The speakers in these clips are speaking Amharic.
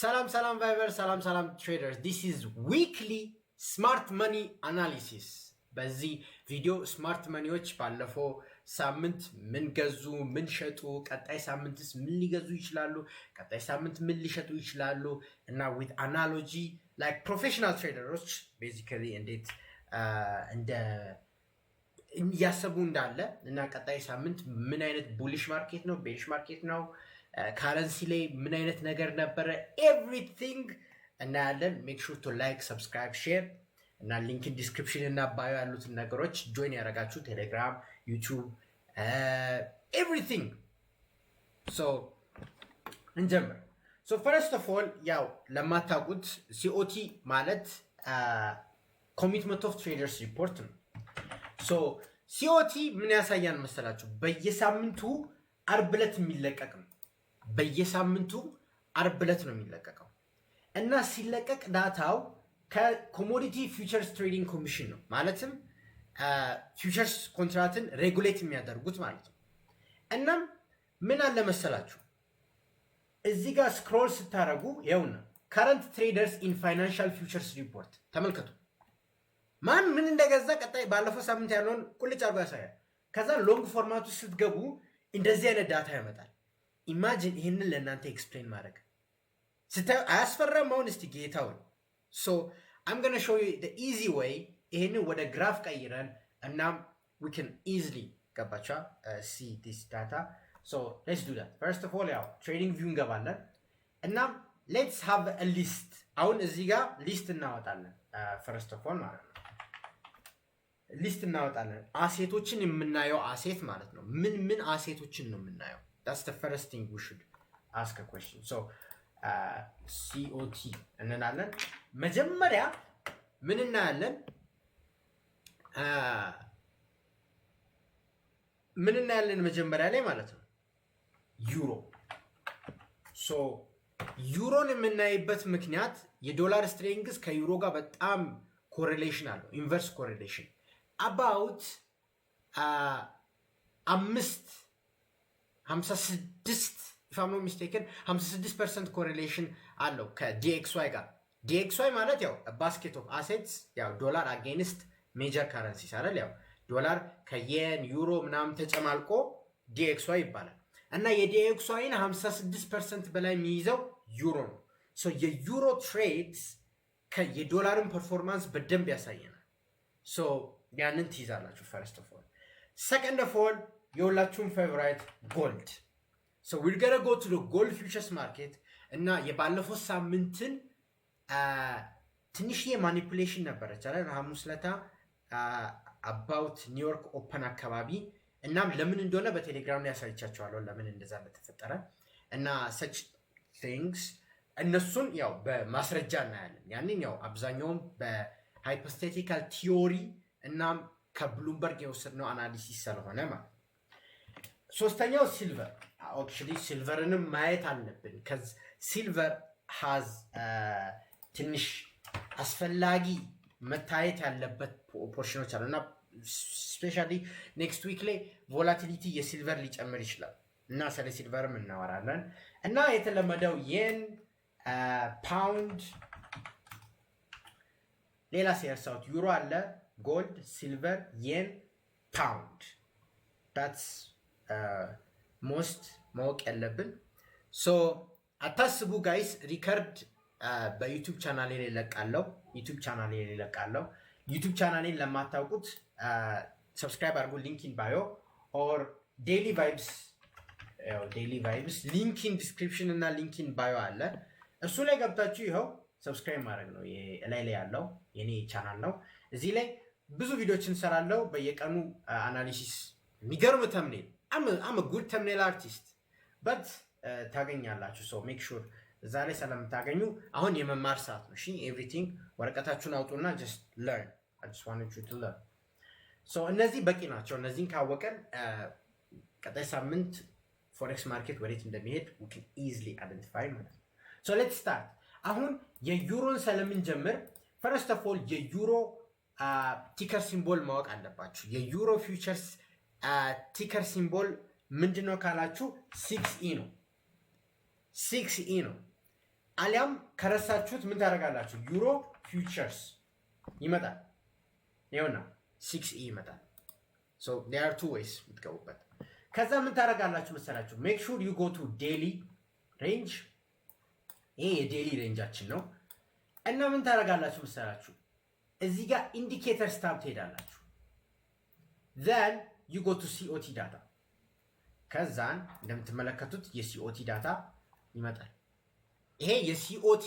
ሰላም ቫይበር ሰላም ትሬደርስ this is weekly smart money analysis በዚህ ቪዲዮ ስማርት መኒዎች ባለፈው ሳምንት ምን ገዙ ምን ሸጡ ቀጣይ ሳምንትስ ምን ሊገዙ ይችላሉ ቀጣይ ሳምንት ምን ሊሸጡ ይችላሉ እና with analogy like professional traders basically እንዴት እንደ ያሰቡ እንዳለ እና ቀጣይ ሳምንት ምን አይነት bullish market ነው bearish market ነው currency ላይ ምን አይነት ነገር ነበረ everything እናያለን make sure to like subscribe share እና ሊንክ ኢን ዲስክሪፕሽን እና ባዮ ያሉትን ነገሮች ጆይን ያደርጋችሁ ቴሌግራም ዩቲዩብ everything so እንጀምር so first of all ያው ለማታውቁት COT ማለት commitment of traders report ነው so COT ምን ያሳያን መሰላችሁ በየሳምንቱ አርብ ዕለት የሚለቀቅ ነው በየሳምንቱ አርብ ዕለት ነው የሚለቀቀው እና ሲለቀቅ ዳታው ከኮሞዲቲ ፊውቸርስ ትሬዲንግ ኮሚሽን ነው ማለትም ፊውቸርስ ኮንትራክትን ሬጉሌት የሚያደርጉት ማለት ነው እናም ምን አለ መሰላችሁ እዚህ ጋር ስክሮል ስታረጉ ይኸውና current traders in financial futures report ተመልከቱ ማን ምን እንደገዛ ቀጣይ ባለፈው ሳምንት ያለውን ቁልጭ አርጎ ያሳያል ከዛ ሎንግ ፎርማቱ ስትገቡ እንደዚህ አይነት ዳታ ያመጣል ኢማጂን ይሄንን ለእናንተ ኤክስፕሌን ማድረግ ስታዩ አያስፈራም አሁን እስቲ ጌታውን so I'm going to show you the easy way ይሄንን ወደ ግራፍ ቀይረን እና we can easily ገባቻ see this data so let's do that first of all ያው trading view እንገባለን እና let's have a list አሁን እዚህ ጋር ሊስት እናወጣለን first of all ማለት ነው ሊስት እናወጣለን አሴቶችን የምናየው አሴት ማለት ነው ምን አሴቶችን ነው የምናየው that's the first thing we should ask a question so COT እንናለን መጀመሪያ ምን እናያለን መጀመሪያ ላይ ማለት ነው ዩሮ so ዩሮን የምናይበት ምክንያት የዶላር ስትሬንግዝ ከዩሮ ጋር በጣም ኮሪሌሽን አለው ኢንቨርስ ኮሪሌሽን about 56 if I'm not mistaken 56% correlation አለው ከDXY ጋር DXY ማለት ያው basket of assets ያው ዶላር against major currencies አይደል ያው ዶላር ከየን ዩሮ ምናምን ተጨማልቆ DXY ይባላል እና የDXYን 56% በላይ የሚይዘው ዩሮ ነው so የዩሮ ትሬድስ ከየዶላርን ፐርፎርማንስ በደንብ ያሳየናል so ያንን ትይዛላችሁ first of all second of all የሁላችሁም favorite gold so we're going to go to the gold futures market እና የባለፈው ሳምንትን ትንሽዬ ማኒፑሌሽን ነበረች አይደል ሐሙስ ለታ about ኒውዮርክ ኦፕን አካባቢ እናም ለምን እንደሆነ በቴሌግራም ላይ ያሳይቻችኋለሁ ለምን እንደዛ እንደተፈጠረ እና such things እነሱን ያው በማስረጃ እናያለን ያንን ያው አብዛኛውን በሃይፖቴቲካል ቲዮሪ እናም ከብሉምበርግ የወሰድነው አናሊሲስ ስለሆነ ማለት ሶስተኛው ሲልቨር actually ሲልቨርንም ማየት አለብን cuz silver has ትንሽ አስፈላጊ መታየት ያለበት ፖርሽኖች አሉና especially next week ላይ ቮላቲሊቲ የሲልቨር ሊጨምር ይችላል እና ስለ ሲልቨርም እናወራለን እና የተለመደው የን ፓውንድ ሌላ ሲያሳውት ዩሮ አለ ጎልድ ሲልቨር የን ፓውንድ that's most ማወቅ ያለብን so አታስቡ ጋይስ ሪከርድ በዩቲዩብ ቻናሌ ላይ ለቃለው ዩቲዩብ ቻናሌን ለማታውቁት ሰብስክራይብ አድርጉ ሊንክ ኢን ባዮ or daily vibes ሊንክ ኢን ዲስክሪፕሽን እና ሊንክ ኢን ባዮ አለ እሱ ላይ ገብታችሁ ይኸው ሰብስክራይብ ማድረግ ነው ላይ ያለው የኔ ቻናል ነው እዚህ ላይ ብዙ ቪዲዮችን ሰራለው በየቀኑ አናሊሲስ የሚገርም ተምኔል I'm a good thumbnail artist but ታገኛላችሁ so make sure ዛሬ ስለምታገኙ አሁን የመማር ሰዓት ነው እሺ everything ወረቀታችሁን አውጡና just learn I just wanted you to learn so እነዚህ በቂ ናቸው እነዚህን ካወቀን ቀጣይ ሳምንት ፎሬክስ ማርኬት ወዴት እንደሚሄድ we can easily identify ማለት ነው so let's start አሁን የዩሮን ስለምን ጀምር first of all የዩሮ ቲከር ሲምቦል ማወቅ አለባችሁ የዩሮ ፊውቸርስ ቲከር ሲምቦል ምንድነው ካላችሁ 6E ነው አሊያም ከረሳችሁት ምን ታደርጋላችሁ? ዩሮ ፊውቸርስ ይመጣል። ይኸውና 6E ይመጣል። so there are two ways የምትገቡበት። ከዛ ምን ታደርጋላችሁ መሰላችሁ? make sure you go to daily range። ይሄ የዴሊ ሬንጃችን ነው። እና ምን ታደርጋላችሁ መሰላችሁ? እዚህ ጋር ኢንዲኬተር ስታብ ትሄዳላችሁ። then you go to COT data። ከዛን እንደምትመለከቱት የCOT ዳታ ይመጣል። ይሄ የCOT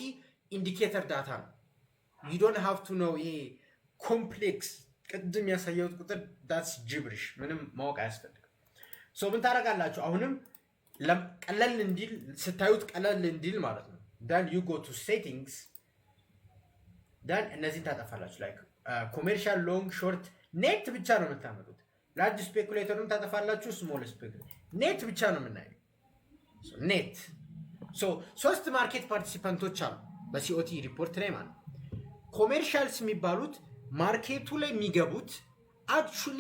ኢንዲኬተር ዳታ ነው። you don't have to know ይሄ ኮምፕሌክስ ቅድም ያሳየሁት ቁጥር that's gibberish ምንም ማወቅ አያስፈልግም። ሶ ምን ታደርጋላችሁ? አሁንም ቀለል እንዲል ስታዩት ቀለል እንዲል ማለት ነው። then you go to settings then እነዚህን ታጠፋላችሁ። like commercial long short ኔት ብቻ ነው የምታመጡት። ላርጅ ስፔኩሌተሩን ታጠፋላችሁ። ስሞል ስፔኩሌተር ኔት ብቻ ነው የምናየው። ኔት ሶ ሶስት ማርኬት ፓርቲሲፓንቶች አሉ በሲኦቲ ሪፖርት ላይ ማለት ነው። ኮሜርሻልስ የሚባሉት ማርኬቱ ላይ የሚገቡት አክቹሊ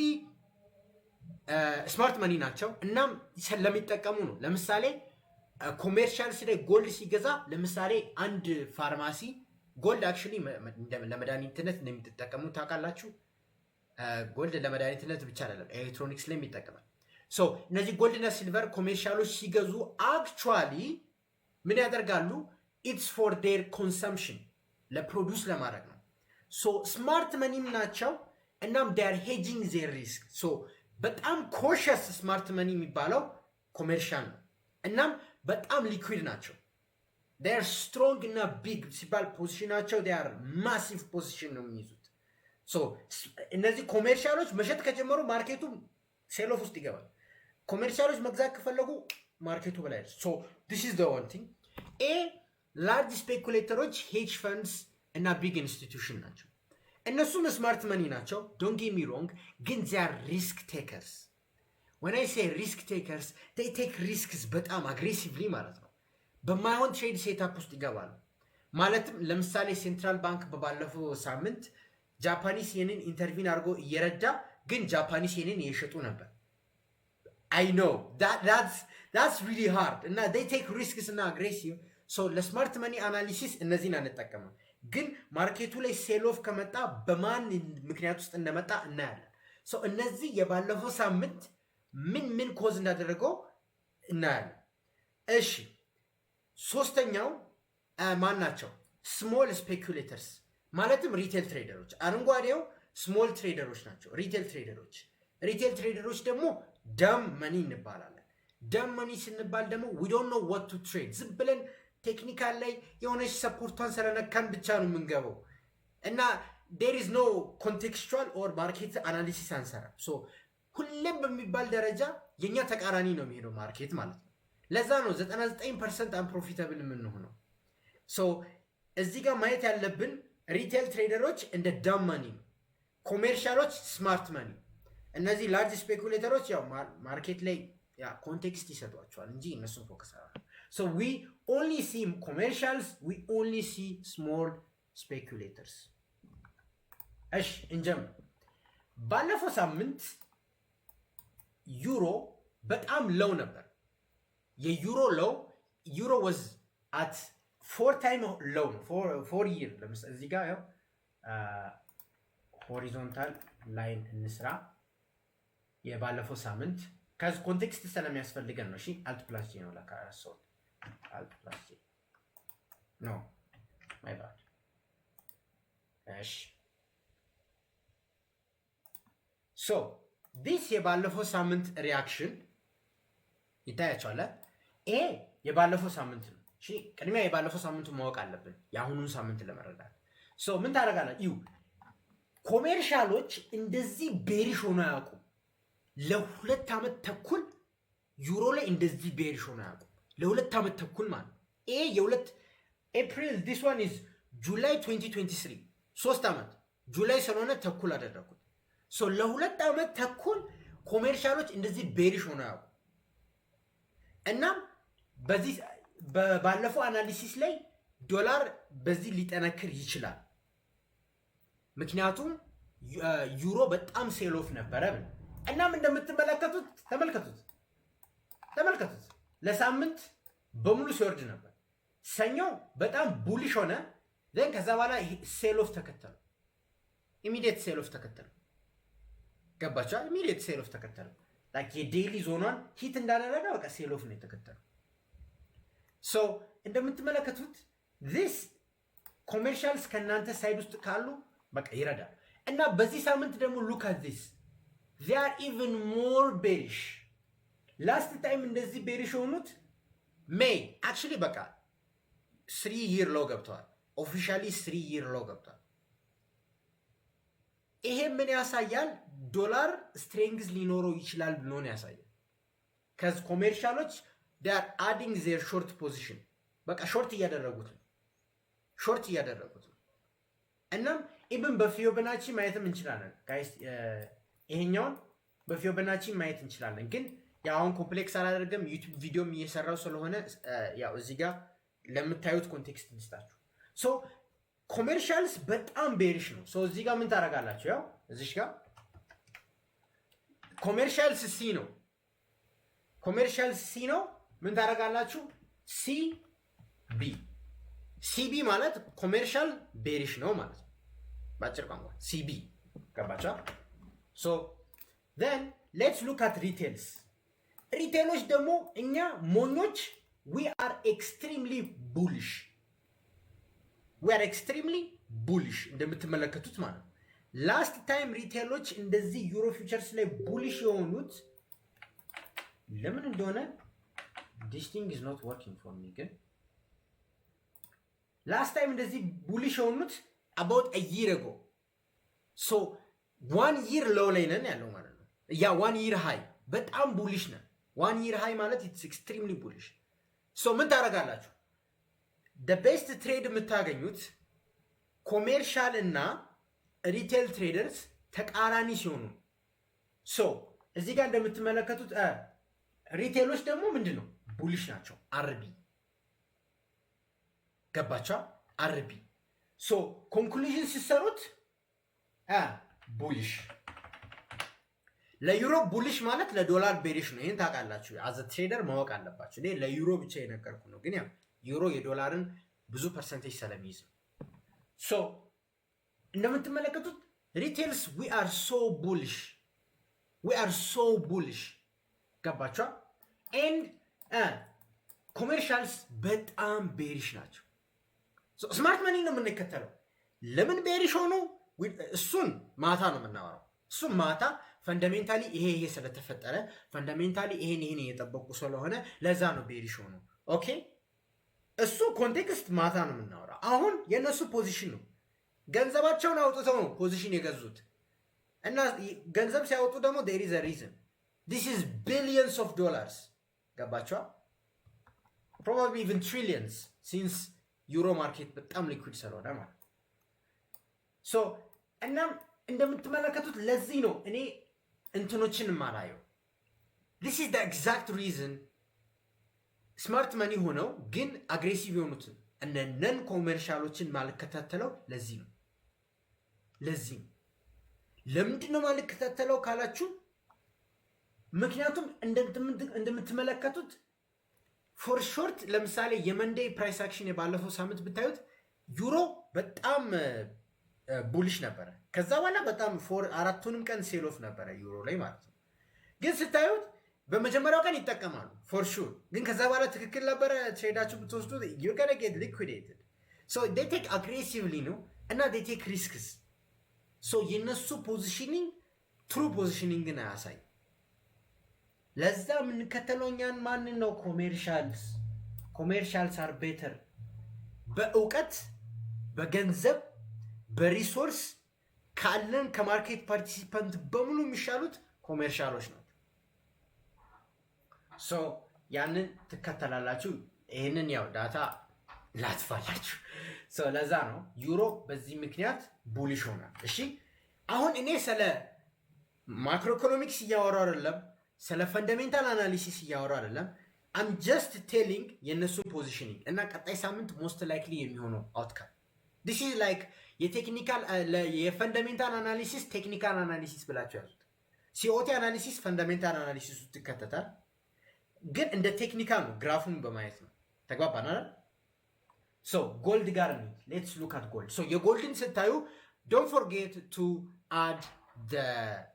ስማርት መኒ ናቸው። እናም ለሚጠቀሙ ነው። ለምሳሌ ኮሜርሻልስ ላይ ጎልድ ሲገዛ ለምሳሌ አንድ ፋርማሲ ጎልድ አክቹሊ ለመድኃኒትነት እንደሚጠቀሙ ታውቃላችሁ። ጎልድ ለመድኃኒትነት ብቻ አይደለም ኤሌክትሮኒክስ ላይ ይጠቀማል። ሶ እነዚህ ጎልድ እና ሲልቨር ኮሜርሻሎች ሲገዙ አክቹሊ ምን ያደርጋሉ? ኢትስ ፎር ዴር ኮንሰምፕሽን ለፕሮዲውስ ለማድረግ ነው። ሶ ስማርት መኒም ናቸው። እናም ዴር ሄጂንግ ዜር ሪስክ። ሶ በጣም ኮሸስ ስማርት መኒ የሚባለው ኮሜርሻል ነው። እናም በጣም ሊኩዊድ ናቸው። ዴር ስትሮንግ እና ቢግ ሲባል ፖዚሽናቸው ዴር ማሲቭ ፖዚሽን ነው የሚይዙት። ሶ እነዚህ ኮሜርሻሎች መሸጥ ከጀመሩ ማርኬቱ ሴሎፍ ውስጥ ይገባል። ኮሜርሻሎች መግዛት ከፈለጉ ማርኬቱ በላይ ሶ this is the one thing ላርጅ ስፔኩሌተሮች ሄጅ ፈንድስ እና ቢግ ኢንስቲትዩሽን ናቸው። እነሱም ስማርት መኒ ናቸው። ዶንት ጌት ሚ ሮንግ፣ ግን they are risk takers. when I say risk takers they take risks በጣም አግሬሲቭሊ ማለት ነው። በማይሆን ትሬድ ሴታፕ ውስጥ ይገባሉ። ማለትም ለምሳሌ ሴንትራል ባንክ በባለፈው ሳምንት ጃፓኒስ የንን ኢንተርቪን አድርጎ እየረዳ ግን ጃፓኒስ የንን እየሸጡ ነበር። I know that's really hard እና they take risks እና aggressive. so ለስማርት መኒ አናሊሲስ እነዚህን አንጠቀምም። ግን ማርኬቱ ላይ ሴል ኦፍ ከመጣ በማን ምክንያት ውስጥ እንደመጣ እናያለን። so እነዚህ የባለፈው ሳምንት ምን ኮዝ እንዳደረገው እናያለን። እሺ ሶስተኛው ማን ናቸው? ስሞል ስፔኩሌተርስ ማለትም ሪቴል ትሬደሮች። አረንጓዴው ስሞል ትሬደሮች ናቸው፣ ሪቴል ትሬደሮች። ሪቴል ትሬደሮች ደግሞ ደም መኒ እንባላለን። ደም መኒ ስንባል ደግሞ we don't know what to trade ዝም ብለን ቴክኒካል ላይ የሆነች ሰፖርቷን ስለነካን ብቻ ነው የምንገባው እና there is no contextual or market analysis አንሰራ። ሶ ሁሌም በሚባል ደረጃ የኛ ተቃራኒ ነው የሚሄደው ማርኬት ማለት ነው። ለዛ ነው 99% አንፕሮፊታብል የምንሆነው። ሶ እዚህ ጋር ማየት ያለብን ሪቴል ትሬደሮች እንደ ዳም መኒ፣ ኮሜርሻሎች ስማርት መኒ። እነዚህ ላርጅ ስፔኩሌተሮች ያው ማርኬት ላይ ያ ኮንቴክስት ይሰጧቸዋል እንጂ እነሱን ፎከስ አላደረጉም። ሶ ዊ ኦንሊ ሲ ኮሜርሻልስ፣ ዊ ኦንሊ ሲ ስሞል ስፔኩሌተርስ። እሺ እንጀምር። ባለፈው ሳምንት ዩሮ በጣም ሎው ነበር። የዩሮ ሎው ዩሮ was at 4 time low 4 year። ለምሳሌ እዚህ ጋር ያው ሆሪዞንታል ላይን እንስራ። የባለፈው ሳምንት ከዚህ ኮንቴክስት ስለሚያስፈልገን ነው። እሺ አልት ፕላስ ጂ ነው ለካ ሶ አልት ፕላስ ጂ ኖ ማይ ባድ። እሺ ሶ ዲስ የባለፈው ሳምንት ሪአክሽን ይታያችኋል። ይሄ የባለፈው ሳምንት ነው። እሺ ቅድሚያ የባለፈው ሳምንቱን ማወቅ አለብን የአሁኑን ሳምንት ለመረዳት። ሶ ምን ታደርጋላችሁ? ኮሜርሻሎች እንደዚህ ቤሪሽ ሆኖ አያውቁም። ለ2 ዓመት ተኩል ዩሮ ላይ እንደዚህ ቤሪሽ ሆኖ አያውቁም። ለ2 ዓመት ተኩል ማለት ይሄ የሁለት ኤፕሪል this one is ጁላይ 2023 3 ዓመት ጁላይ ስለሆነ ተኩል አደረኩት። ሶ ለ2 ዓመት ተኩል ኮሜርሻሎች እንደዚህ ቤሪሽ ሆኖ አያውቁም። እናም በዚህ ባለፈው አናሊሲስ ላይ ዶላር በዚህ ሊጠነክር ይችላል ምክንያቱም ዩሮ በጣም ሴል ኦፍ ነበረ። እናም እንደምትመለከቱት ተመልከቱት ለሳምንት በሙሉ ሲወርድ ነበር። ሰኞ በጣም ቡሊሽ ሆነ። ዘን ከዛ በኋላ ሴል ኦፍ ተከተሉ። ኢሚዲየት ሴል ኦፍ ተከተሉ። ገባችኋል? ኢሚዲየት ሴል ኦፍ ተከተሉ። ላይክ የዴይሊ ዞኗን ሂት እንዳደረገ በቃ ሴል ኦፍ ነው የተከተሉ። ሶ እንደምትመለከቱት ዚስ ኮሜርሻልስ ከእናንተ ሳይድ ውስጥ ካሉ በቃ ይረዳል። እና በዚህ ሳምንት ደግሞ ሉክ አት ዚስ they are even more bearish ላስት ታይም እንደዚህ ቤሪሽ ሆኑት ሜይ አክቹሊ በቃ 3 year low ገብተዋል። ኦፊሻሊ 3 year low ገብተዋል። ይሄ ምን ያሳያል? ዶላር ስትሬንግዝ ሊኖረው ይችላል ብሎ ነው ያሳያል። ከዚ ኮሜርሻሎች they are adding their short position በቃ ሾርት እያደረጉት ነው። እናም ኢብን በፊዮበናቺ ማየትም እንችላለን ጋይስ። ይሄኛውን በፊዮበናቺ ማየት እንችላለን። ግን ያው አሁን ኮምፕሌክስ አላደርግም ዩቲዩብ ቪዲዮም እየሰራው ስለሆነ ያው እዚህ ጋር ለምታዩት ኮንቴክስት ልስጣችሁ። ሶ ኮሜርሻልስ በጣም ቤሪሽ ነው። ሶ እዚህ ጋር ምን ታደርጋላችሁ? ያው እዚህ ጋር ኮሜርሻልስ ሲ ነው። ምን ታደርጋላችሁ? ሲቢ ማለት ኮሜርሻል ቤሪሽ ነው ማለት ነው ባጭር ቋንቋ ሲቢ። ገባችሁ? ሶ then let's look at retails። ሪቴሎች ደግሞ እኛ ሞኞች we are extremely bullish እንደምትመለከቱት ማለት ነው። ላስት ታይም ሪቴሎች እንደዚህ ዩሮ ፊውቸርስ ላይ ቡሊሽ የሆኑት ለምን እንደሆነ this thing is not working for me ግን ላስት ታይም እንደዚህ ቡሊሽ የሆኑት about a year ago so 1 year low ላይ ነን ያለው ማለት ነው። ያ 1 year high በጣም ቡሊሽ ነን። 1 year high ማለት it's extremely bullish so ምን ታደርጋላችሁ? the best trade የምታገኙት ኮሜርሻል እና ሪቴል ትሬደርስ ተቃራኒ ሲሆኑ so እዚህ ጋር እንደምትመለከቱት ሪቴሎች ደግሞ ምንድነው ቡሊሽ ናቸው። አርቢ ገባቻ? አርቢ ሶ ኮንክሉዥን ሲሰሩት ቡሊሽ ለዩሮ ቡሊሽ ማለት ለዶላር ቤሪሽ ነው። ይሄን ታውቃላችሁ። አዘ ትሬደር ማወቅ አለባችሁ። እኔ ለዩሮ ብቻ የነገርኩ ነው፣ ግን ያው ዩሮ የዶላርን ብዙ ፐርሰንቴጅ ስለሚይዝ ነው። ሶ እንደምትመለከቱት ሪቴልስ we are so bullish ገባችሁ? and ኮሜርሻልስ በጣም ቤሪሽ ናቸው። ስማርት መኒ ነው የምንከተለው። ለምን ቤሪሽ ሆኖ እሱን ማታ ነው የምናወራው። እሱን ማታ ፈንዳሜንታሊ ይሄ ስለተፈጠረ ፈንዳሜንታሊ ይሄን እየጠበቁ ስለሆነ ለዛ ነው ቤሪሽ ሆኖ። ኦኬ እሱ ኮንቴክስት ማታ ነው የምናወራው። አሁን የነሱ ፖዚሽን ነው። ገንዘባቸውን አውጥተው ነው ፖዚሽን የገዙት እና ገንዘብ ሲያወጡ ደግሞ there is a reason. This is billions of dollars ገባችኋ? probably even trillions since ዩሮ ማርኬት በጣም ሊኩዊድ ስለሆነ ማለት ሶ እናም እንደምትመለከቱት ለዚህ ነው እኔ እንትኖችን ማላየው። this is the exact reason ስማርት መኒ ሆነው ግን አግሬሲቭ የሆኑትን እነ ነን ኮሜርሻሎችን ማልከታተለው ለዚህ ነው። ለምንድን ነው ማልከታተለው ካላችሁ ምክንያቱም እንደምትመለከቱት ፎር ሾርት ለምሳሌ የመንዴይ ፕራይስ አክሽን የባለፈው ሳምንት ብታዩት ዩሮ በጣም ቡሊሽ ነበረ። ከዛ በኋላ በጣም አራቱንም ቀን ሴል ኦፍ ነበረ ዩሮ ላይ ማለት ነው። ግን ስታዩት በመጀመሪያው ቀን ይጠቀማሉ ፎር ሹር፣ ግን ከዛ በኋላ ትክክል ነበረ። ትሬዳችሁ ብትወስዱ you're gonna get liquidated. so they take aggressively ነው እና they take risks. so የነሱ ፖዚሽኒንግ ትሩ ፖዚሽኒንግን አያሳይ። ለዛ የምንከተለው እኛን ማንን ነው? ኮሜርሻልስ አር ቤተር። በእውቀት በገንዘብ በሪሶርስ ካለን ከማርኬት ፓርቲሲፓንት በሙሉ የሚሻሉት ኮሜርሻሎች ነው። ሶ ያንን ትከተላላችሁ። ይህንን ያው ዳታ ላትፋላችሁ። ሶ ለዛ ነው ዩሮ በዚህ ምክንያት ቡሊሽ ሆናል። እሺ አሁን እኔ ስለ ማክሮ ኢኮኖሚክስ እያወራሁ አይደለም፣ ስለ ፈንዳሜንታል አናሊሲስ እያወራሁ አይደለም። አም ጀስት ቴሊንግ የነሱን ፖዚሽኒንግ እና ቀጣይ ሳምንት ሞስት ላይክሊ የሚሆነው አውትካም ዲስ ኢዝ ላይክ የቴክኒካል የፈንዳሜንታል አናሊሲስ ቴክኒካል አናሊሲስ ብላችሁ ያዙት። ሲኦቲ አናሊሲስ ፈንዳሜንታል አናሊሲስ ውስጥ ይከተታል፣ ግን እንደ ቴክኒካል ነው፣ ግራፉን በማየት ነው። ተግባባን አይደል? ሶ ጎልድ ጋር ነው። ሌትስ ሉክ አት ጎልድ። ሶ የጎልድን ስታዩ ዶንት ፎርጌት ቱ አድ the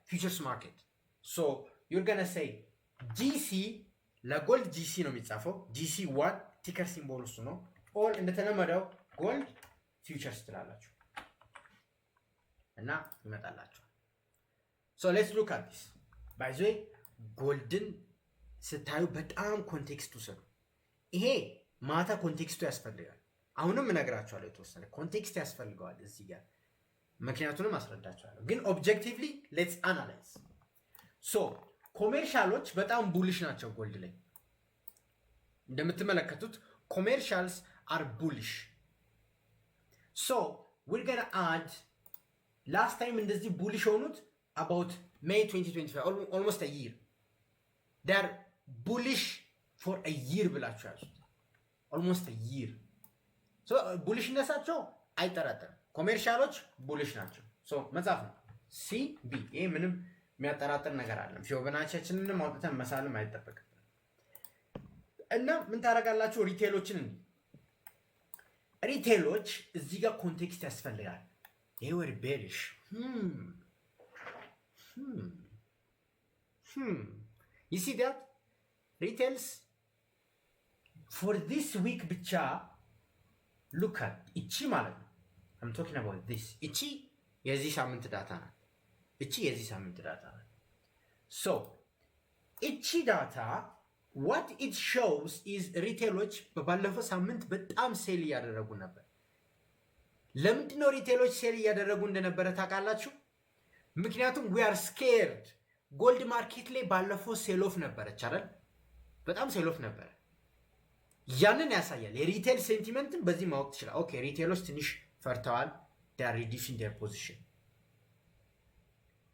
futures market. So you're gonna say GC ለጎልድ GC ነው የሚጻፈው። GC 1 ቲከር ሲምቦል እሱ ነው። ኦል እንደተለመደው ጎልድ ፊውቸርስ ትላላችሁ እና ይመጣላችሁ። So let's look at this. By the way ጎልድን ስታዩ በጣም ኮንቴክስቱ ስሩ። ይሄ ማታ ኮንቴክስቱ ያስፈልጋል። አሁንም እነግራችኋለሁ የተወሰነ ኮንቴክስት ያስፈልገዋል እዚህ ጋር ምክንያቱንም አስረዳችኋለሁ። ግን ኦብጀክቲቭሊ ሌትስ አናላይዝ። ሶ ኮሜርሻሎች በጣም ቡሊሽ ናቸው ጎልድ ላይ እንደምትመለከቱት ኮሜርሻልስ አር ቡሊሽ። ሶ ዊር ገና አድ ላስት ታይም እንደዚህ ቡሊሽ ሆኑት አባውት ሜይ 2025 ኦልሞስት አ ይር they are bullish for a year ብላችሁ ያዙት። ኦልሞስት አ ይር ሶ ቡሊሽነሳቸው አይጠራጠርም። ኮሜርሻሎች ቡሊሽ ናቸው። ሶ መጻፍ ነው ሲ ቢ። ይሄ ምንም የሚያጠራጥር ነገር አለም። ፊቦናቺያችንን አውጥተን መሳልም አይጠበቅም። እና ምን ታደርጋላችሁ? ሪቴሎችን ሪቴሎች እዚህ ጋር ኮንቴክስት ያስፈልጋል። they were bearish you see that retails for this week ብቻ look at እቺ ማለት ነው I'm talking about this. እቺ የዚህ ሳምንት ዳታ ናት። እቺ የዚህ ሳምንት ዳታ ናት። So እቺ ዳታ what it shows is ሪቴሎች በባለፈው ሳምንት በጣም ሴል እያደረጉ ነበር። ለምንድን ነው ሪቴሎች ሴል እያደረጉ እንደነበረ ታውቃላችሁ? ምክንያቱም we are scared ጎልድ ማርኬት ላይ ባለፈው ሴል ኦፍ ነበረች አይደል? በጣም ሴል ኦፍ ነበረ። ያንን ያሳያል። የሪቴል ሴንቲመንትን በዚህ ማወቅ ትችላል። ኦኬ ሪቴሎች ትንሽ ፈርተዋል። they are reducing their position.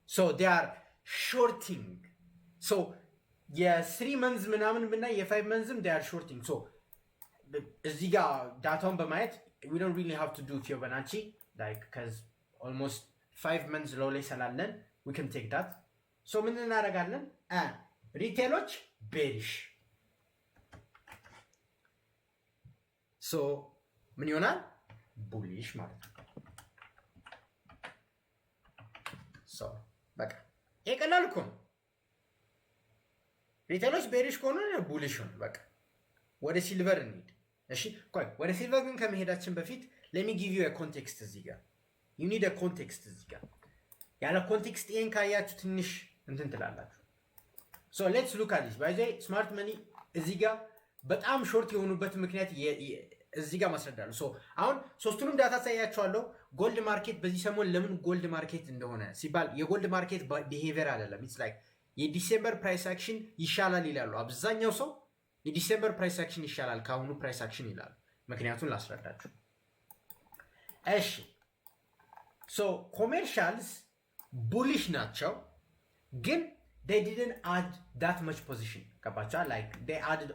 So they are shorting. So የ3 months ምናምን ብና የ5 monthsም they are shorting. So እዚህ ጋር ዳታውን በማየት we don't really have to do Fibonacci like cuz almost 5 months low ላይ ስላለን we can take that. So ምን እናደርጋለን? ሪቴሎች bearish. So ምን ይሆናል? ቡሊሽ ማለት ነው። ሶ በቃ ይሄ ቀላል እኮ ነው። ሪቴሎች ቤሪሽ ከሆኑ ቡሊሽ ነው። በቃ ወደ ሲልቨር እንሂድ። እሺ ቆይ ወደ ሲልቨር ግን ከመሄዳችን በፊት let me give you a context እዚህ ጋር you need a context እዚህ ጋር ያለ ኮንቴክስት ይሄን ካያችሁ ትንሽ እንትን ትላላችሁ። so let's look at this by the way smart money እዚህ ጋር በጣም ሾርት የሆኑበት ምክንያት እዚህ ጋር ማስረዳለሁ። ሶ አሁን ሶስቱንም ዳታ ሳያያችኋለሁ። ጎልድ ማርኬት በዚህ ሰሞን ለምን ጎልድ ማርኬት እንደሆነ ሲባል የጎልድ ማርኬት ቢሄቪየር አይደለም። ኢትስ ላይክ የዲሴምበር ፕራይስ አክሽን ይሻላል ይላሉ አብዛኛው ሰው። የዲሴምበር ፕራይስ አክሽን ይሻላል ከአሁኑ ፕራይስ አክሽን ይላሉ። ምክንያቱን ላስረዳችሁ። እሺ ሶ ኮሜርሻልስ ቡሊሽ ናቸው ግን they didn't add that much position ገባቻ? like they added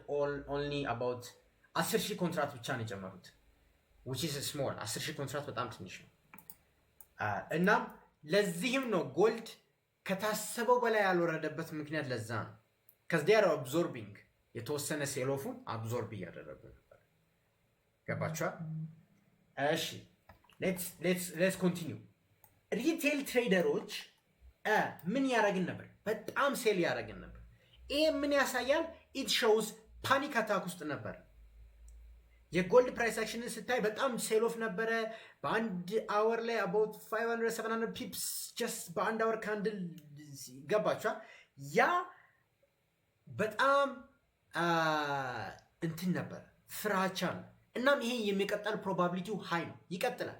only about 10,000 ኮንትራት ብቻ ነው የጨመሩት which is small 10,000 ኮንትራት በጣም ትንሽ ነው። እናም ለዚህም ነው ጎልድ ከታሰበው በላይ ያልወረደበት ምክንያት ለዛ ነው። because they are absorbing የተወሰነ ሴሎፉን አብዞርብ እያደረጉ ነበር። ገባቻ? እሺ let's continue. ሪቴል ትሬደሮች ምን ያደርግን ነበር? በጣም ሴል ያደርግን ነበር። ይሄ ምን ያሳያል? it shows ፓኒክ አታክ ውስጥ ነበር። የጎልድ ፕራይስ አክሽንን ስታይ በጣም ሴል ኦፍ ነበረ። በአንድ አወር ላይ about 500-700 ፒፕስ just በአንድ አወር ካንድል ገባችኋል? ያ በጣም እንትን ነበር፣ ፍራቻ ነው። እናም ይሄ የሚቀጥል ፕሮባቢሊቲው ሃይ ነው፣ ይቀጥላል።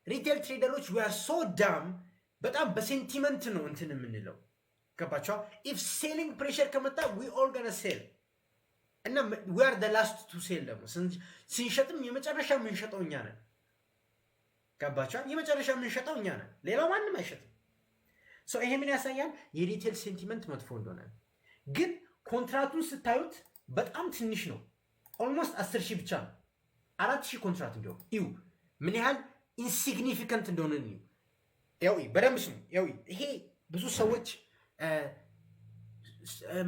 ሪቴል ትሬደሮች we are so dumb በጣም በሴንቲመንት ነው እንትን የምንለው ገባችኋል? if selling pressure ከመጣ we all gonna sell እና we are the last to sell ደግሞ ስንሸጥም የመጨረሻ የምንሸጠው እኛ ነን። ገባችኋል? የመጨረሻ የምንሸጠው እኛ ነን፣ ሌላው ማንም አይሸጥም። ሶ ይሄ ምን ያሳያል? የሪቴል ሴንቲመንት መጥፎ እንደሆነ። ግን ኮንትራቱን ስታዩት በጣም ትንሽ ነው፣ ኦልሞስት 10,000 ብቻ ነው። 4,000 ኮንትራት እንደው እዩ ምን ያህል ኢንሲግኒፊካንት እንደሆነ ነው። ያው በደንብ ስሙ። ያው ይሄ ብዙ ሰዎች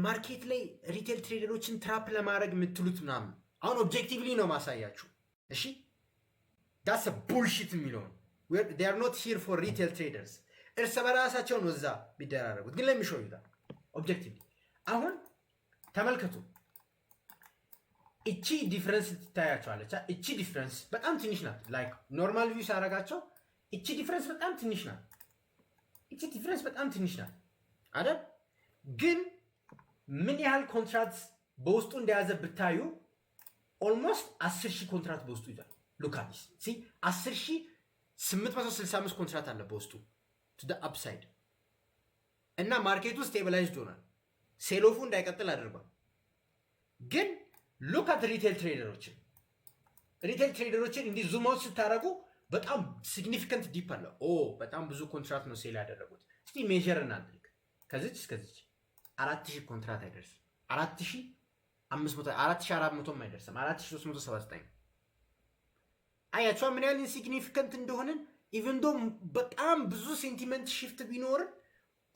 ማርኬት ላይ ሪቴል ትሬደሮችን ትራፕ ለማድረግ የምትሉት ምናምን፣ አሁን ኦብጀክቲቭሊ ነው ማሳያችሁ። እሺ ዳስ ቡልሺት የሚለው ነው። they are not here for retail traders እርስ በራሳቸው ነው እዛ ቢደራረጉት። ግን ለሚሾው ይላል ኦብጀክቲቭ። አሁን ተመልከቱ፣ እቺ ዲፍረንስ ትታያቸዋለች። እቺ ዲፍረንስ በጣም ትንሽ ናት። ላይክ ኖርማል ቪው ሳደርጋቸው እቺ ዲፍረንስ በጣም ትንሽ ናት። እቺ ዲፍረንስ በጣም ትንሽ ናት አይደል? ግን ምን ያህል ኮንትራክት በውስጡ እንደያዘ ብታዩ ኦልሞስት 10,000 ኮንትራክት በውስጡ ይዟል። ሉክ አት ዲስ ሲ 10,865 ኮንትራክት አለ በውስጡ ቱ ዘ አፕሳይድ እና ማርኬቱ ስቴቢላይዝድ ሆኗል። ሴሎፉ እንዳይቀጥል አድርጓል። ግን ሉክ አት ሪቴል ትሬደሮችን እንዲህ ዙም አውት ስታደርጉ በጣም ሲግኒፊካንት ዲፕ አለ። በጣም ብዙ ኮንትራክት ነው ሴል ያደረጉት። እስቲ ሜጀር እናድርግ። ከዚች እስከዚች 4,000 ኮንትራክት አይደርስም። 4,400 አይደርስም። 4,379 አያቸዋ ምን ያህል ኢንሲግኒፊካንት እንደሆንን። ኢቨን ዶ በጣም ብዙ ሴንቲመንት ሽፍት ቢኖርም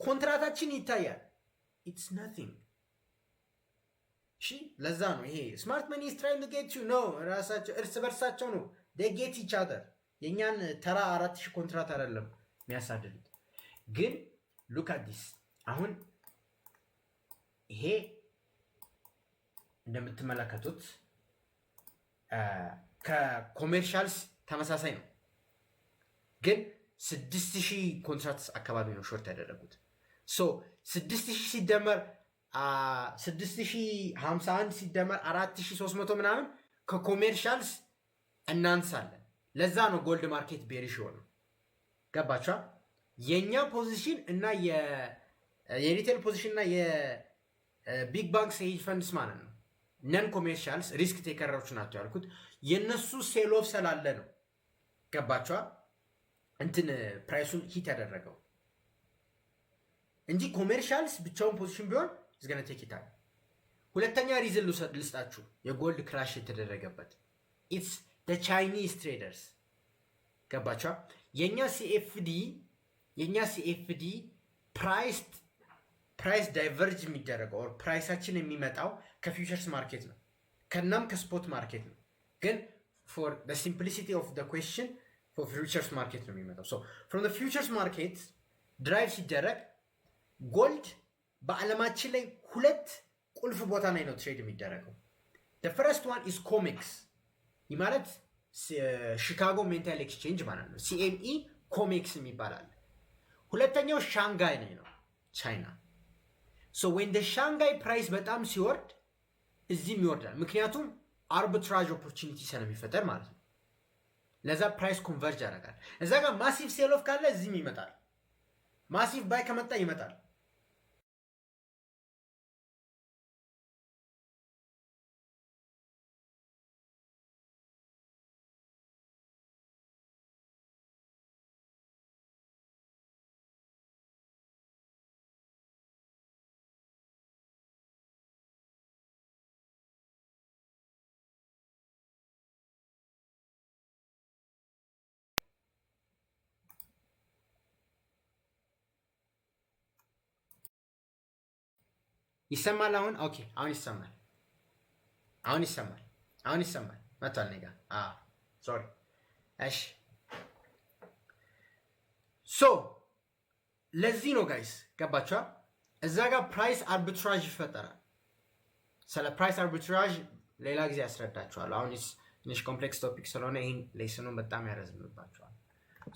ኮንትራታችን ይታያል። ኢትስ ናቲንግ። እሺ ለዛ ነው ይሄ ስማርት መኒ ኢዝ ትራይንግ ቱ ጌት ዩ ነው። ራሳቸው እርስ በርሳቸው ነው they get each other። የኛን ተራ 4,000 ኮንትራት አይደለም የሚያሳድዱት። ግን ሉክ አት ዲስ አሁን ይሄ እንደምትመለከቱት ከኮሜርሻልስ ተመሳሳይ ነው። ግን 6,000 ኮንትራክት አካባቢ ነው ሾርት ያደረጉት። ሶ 6,000 ሲደመር 6,051 ሲደመር 4,300 ምናምን ከኮሜርሻልስ እናንሳለን። ለዛ ነው ጎልድ ማርኬት ቤሪሽ ሆነው። ገባችኋ? የኛ ፖዚሽን እና የሪቴል ፖዚሽን እና የቢግ ባንክስ ሄጅ ፈንድስ ማለት ነው ነን ኮሜርሻልስ ሪስክ ቴከሮች ናቸው ያልኩት። የነሱ ሴል ኦፍ ስላለ ነው። ገባችኋ? እንትን ፕራይሱን ሂት ያደረገው እንጂ ኮሜርሻልስ ብቻውን ፖዚሽን ቢሆን ዝገነ ቴኪታል። ሁለተኛ ሪዝን ልስጣችሁ የጎልድ ክራሽ የተደረገበት ኢትስ the Chinese traders። ገባችኋ? የኛ ሲኤፍዲ ፕራይስ ዳይቨርጅ የሚደረገው ኦር ፕራይሳችን የሚመጣው ከፊውቸርስ ማርኬት ነው፣ ከናም ከስፖት ማርኬት ነው። ግን for the simplicity of the question for futures market ነው የሚመጣው። so from the futures market ድራይቭ ሲደረግ ጎልድ በዓለማችን ላይ ሁለት ቁልፍ ቦታ ላይ ነው ትሬድ የሚደረገው። the first one is COMEX ይህ ማለት ሺካጎ ሜንታል ኤክስቼንጅ ማለት ነው። ሲኤምኢ ኮሜክስ የሚባላል። ሁለተኛው ሻንጋይ ነው ቻይና። ሶ ዌን ደ ሻንጋይ ፕራይስ በጣም ሲወርድ እዚህም ይወርዳል። ምክንያቱም አርቢትራጅ ኦፖርቹኒቲ ስለሚፈጠር ማለት ነው። ለዛ ፕራይስ ኮንቨርጅ ያደርጋል። እዛ ጋር ማሲቭ ሴል ኦፍ ካለ እዚህም ይመጣል። ማሲቭ ባይ ከመጣ ይመጣል። ይሰማል አሁን? ኦኬ አሁን ይሰማል። መጥቷል እኔ ጋር። ሶሪ። እሺ ሶ ለዚህ ነው ጋይስ ገባችኋ? እዛ ጋር ፕራይስ አርቢትራጅ ይፈጠራል። ስለ ፕራይስ አርቢትራጅ ሌላ ጊዜ ያስረዳችኋለሁ። አሁን ትንሽ ኮምፕሌክስ ቶፒክ ስለሆነ ይህን ሌስኑን በጣም ያረዝምባችኋል።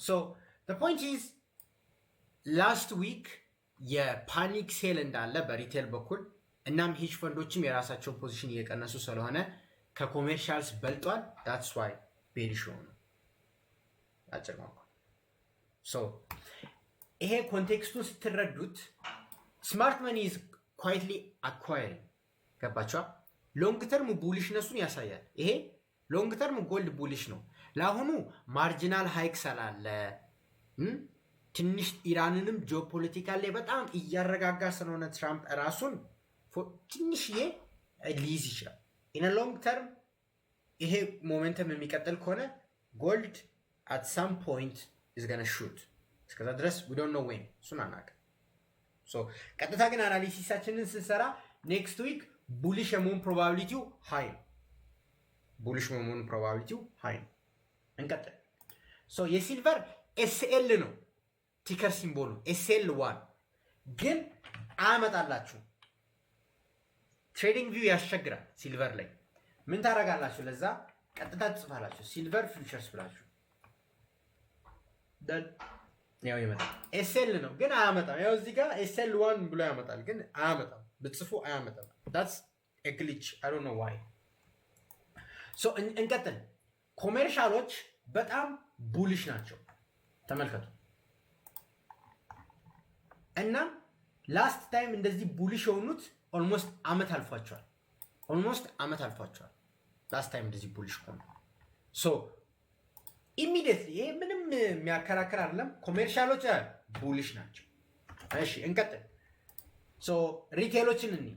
ሶ the point is ላስት ዊክ የፓኒክ ሴል እንዳለ በሪቴል በኩል እናም ሄጅ ፈንዶችም የራሳቸውን ፖዚሽን እየቀነሱ ስለሆነ ከኮሜርሻልስ በልጧል። ዳትስ ዋይ ቤሪሽ ሆነ አጭር ነው። ሶ ይሄ ኮንቴክስቱን ስትረዱት ስማርት መኒ ኢዝ ኳይትሊ አኳየሪንግ። ገባችኋ? ሎንግ ተርም ቡሊሽነሱን ያሳያል። ይሄ ሎንግ ተርም ጎልድ ቡሊሽ ነው። ለአሁኑ ማርጂናል ሃይክ ስላለ ትንሽ ኢራንንም ጂኦፖለቲካል ላይ በጣም እያረጋጋ ስለሆነ ትራምፕ ራሱን ትንሽዬ ሊይዝ ይችላል። ኢን ሎንግ ተርም ይሄ ሞሜንተም የሚቀጥል ከሆነ ጎልድ አት ሳም ፖይንት ኢዝ ገና ሹት። እስከዛ ድረስ ዊ ዶንት ኖ ዌን፣ እሱን አናውቅም። ሶ ቀጥታ ግን አናሊሲሳችንን ስንሰራ ኔክስት ዊክ ቡሊሽ የመሆን ፕሮባቢሊቲው ሃይ ነው። እንቀጥል። ሶ የሲልቨር ኤስኤል ነው ቲከር ሲምቦሉ ኤስኤል 1 ግን አያመጣላችሁ። ትሬዲንግ ቪው ያስቸግራል። ሲልቨር ላይ ምን ታደርጋላችሁ? ለዛ ቀጥታ ትጽፋላችሁ ሲልቨር ፊውቸርስ ብላችሁ ደን ያው ይመጣል። ኤስኤል ነው ግን አያመጣም። ያው እዚህ ጋር ኤስኤል 1 ብሎ ያመጣል ግን አያመጣም። ብትጽፉ አያመጣም። that's a glitch I don't know why so እንቀጥል። ኮሜርሻሎች በጣም ቡሊሽ ናቸው ተመልከቱ። እና ላስት ታይም እንደዚህ ቡሊሽ የሆኑት ኦልሞስት አመት አልፏቸዋል። ላስት ታይም እንደዚህ ቡሊሽ ሆኑ። ሶ ኢሚዲየትሊ ይሄ ምንም የሚያከራክር አይደለም። ኮሜርሻሎች ቡሊሽ ናቸው። እሺ እንቀጥል። ሶ ሪቴሎችን እንይ።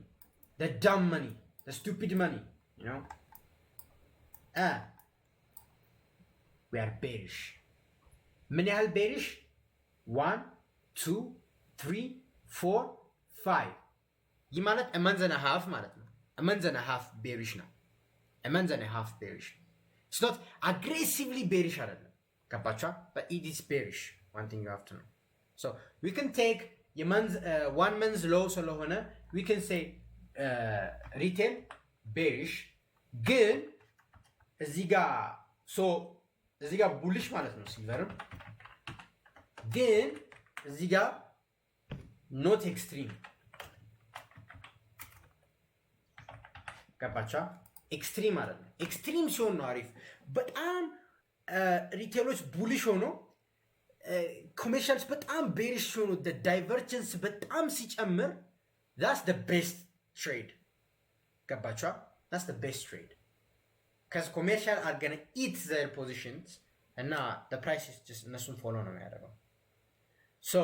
the dumb money the stupid money you know we are bearish። ምን ያህል bearish? 1 2 3 4 5 ይህ ማለት a month and a half ማለት ነው። a month and a half bearish ነው። a month and a half bearish it's not aggressively bearish አይደለም። ገባችኋ? but it is bearish. one thing you have to know. so we can take a month 1 month low ስለሆነ we can say retail bearish ግን እዚህ ጋር ቡሊሽ ማለት ነው። ሲልቨርም ግን እዚህ ጋር ኖት ኤክስትሪም። ገባችኋ? ኤክስትሪም አይደለም። ኤክስትሪም ሲሆን ነው አሪፍ። በጣም ሪቴሎች ቡሊሽ ሆኖ ኮሜርሻልስ በጣም ቤሪሽ ሲሆኑ ዳይቨርጀንስ በጣም ሲጨምር that's the best trade። ገባችኋ? that's the best trade because commercial are gonna eat their positions እና the price is just እነሱን ፎሎ ነው የሚያደርገው። so